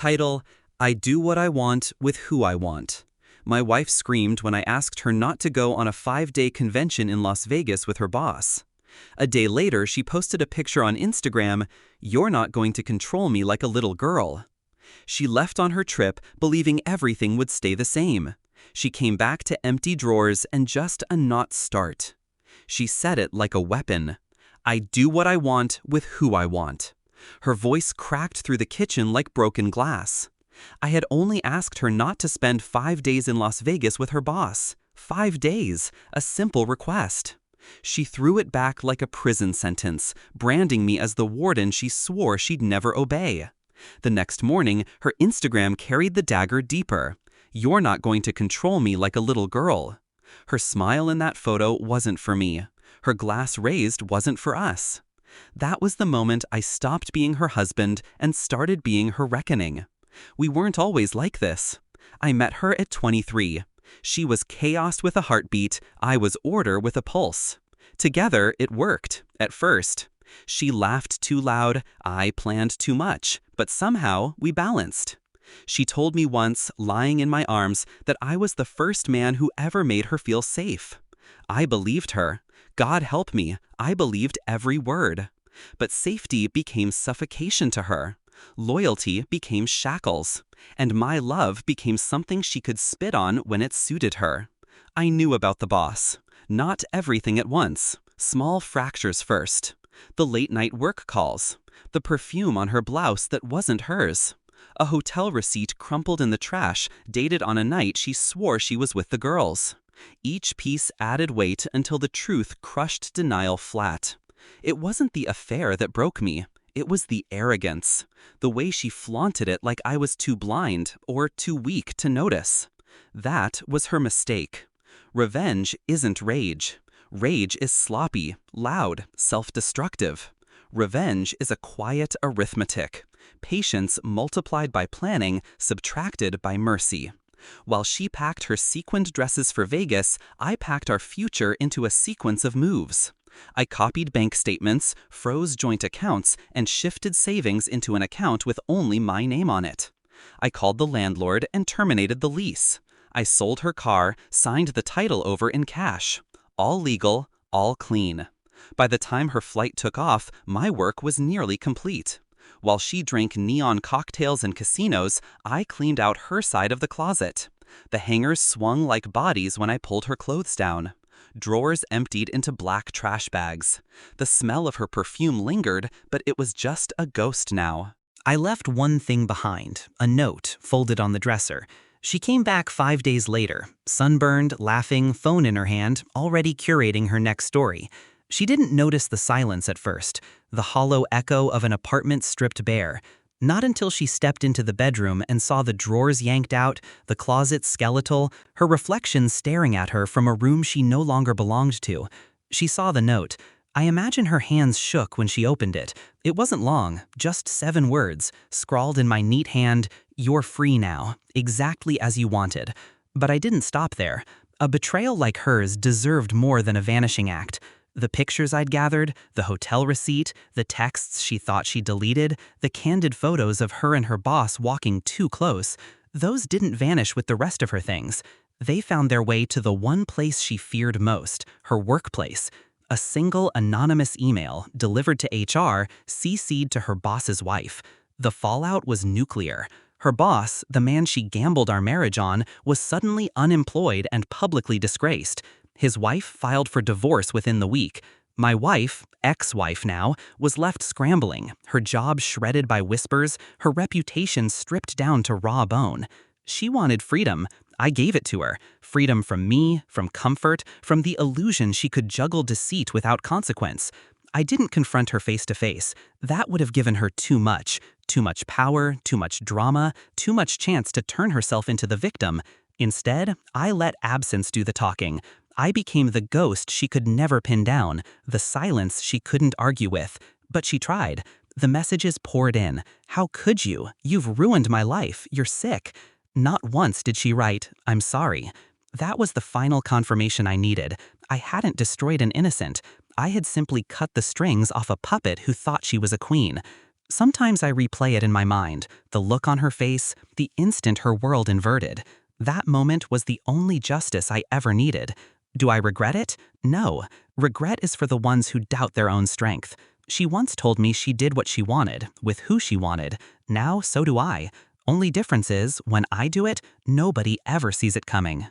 Title: I do what I want with who I want. My wife screamed when I asked her not to go on a 5-day convention in Las Vegas with her boss. A day later, she posted a picture on Instagram, "You're not going to control me like a little girl." She left on her trip believing everything would stay the same. She came back to empty drawers and just a not start. She said it like a weapon. I do what I want with who I want. Her voice cracked through the kitchen like broken glass. I had only asked her not to spend 5 days in Las Vegas with her boss. 5 days, a simple request. She threw it back like a prison sentence, branding me as the warden she swore she'd never obey. The next morning, her Instagram carried the dagger deeper. You're not going to control me like a little girl. Her smile in that photo wasn't for me. Her glass raised wasn't for us. That was the moment I stopped being her husband and started being her reckoning. We weren't always like this. I met her at 23. She was chaos with a heartbeat, I was order with a pulse. Together, it worked, at first. She laughed too loud, I planned too much, but somehow we balanced. She told me once, lying in my arms, that I was the first man who ever made her feel safe. I believed her. God help me, I believed every word. But safety became suffocation to her. Loyalty became shackles. And my love became something she could spit on when it suited her. I knew about the boss. Not everything at once. Small fractures first. The late-night work calls. The perfume on her blouse that wasn't hers. A hotel receipt crumpled in the trash, dated on a night she swore she was with the girls. Each piece added weight until the truth crushed denial flat. It wasn't the affair that broke me. It was the arrogance. The way she flaunted it like I was too blind or too weak to notice. That was her mistake. Revenge isn't rage. Rage is sloppy, loud, self-destructive. Revenge is a quiet arithmetic. Patience multiplied by planning, subtracted by mercy. While she packed her sequined dresses for Vegas, I packed our future into a sequence of moves. I copied bank statements, froze joint accounts, and shifted savings into an account with only my name on it. I called the landlord and terminated the lease. I sold her car, signed the title over in cash. All legal, all clean. By the time her flight took off, my work was nearly complete. While she drank neon cocktails in casinos, I cleaned out her side of the closet. The hangers swung like bodies when I pulled her clothes down. Drawers emptied into black trash bags. The smell of her perfume lingered, but it was just a ghost now. I left one thing behind, a note folded on the dresser. She came back 5 days later, sunburned, laughing, phone in her hand, already curating her next story. She didn't notice the silence at first, the hollow echo of an apartment stripped bare. Not until she stepped into the bedroom and saw the drawers yanked out, the closet skeletal, her reflection staring at her from a room she no longer belonged to. She saw the note. I imagine her hands shook when she opened it. It wasn't long, just 7 words, scrawled in my neat hand, "You're free now, exactly as you wanted." But I didn't stop there. A betrayal like hers deserved more than a vanishing act. The pictures I'd gathered, the hotel receipt, the texts she thought she deleted, the candid photos of her and her boss walking too close, those didn't vanish with the rest of her things. They found their way to the one place she feared most, her workplace. A single anonymous email, delivered to HR, CC'd to her boss's wife. The fallout was nuclear. Her boss, the man she gambled our marriage on, was suddenly unemployed and publicly disgraced. His wife filed for divorce within the week. My wife, ex-wife now, was left scrambling, her job shredded by whispers, her reputation stripped down to raw bone. She wanted freedom. I gave it to her. Freedom from me, from comfort, from the illusion she could juggle deceit without consequence. I didn't confront her face to face. That would have given her too much power, too much drama, too much chance to turn herself into the victim. Instead, I let absence do the talking. I became the ghost she could never pin down, the silence she couldn't argue with. But she tried. The messages poured in. How could you? You've ruined my life. You're sick. Not once did she write, "I'm sorry." That was the final confirmation I needed. I hadn't destroyed an innocent. I had simply cut the strings off a puppet who thought she was a queen. Sometimes I replay it in my mind, the look on her face, the instant her world inverted. That moment was the only justice I ever needed. Do I regret it? No. Regret is for the ones who doubt their own strength. She once told me she did what she wanted, with who she wanted. Now, so do I. Only difference is, when I do it, nobody ever sees it coming.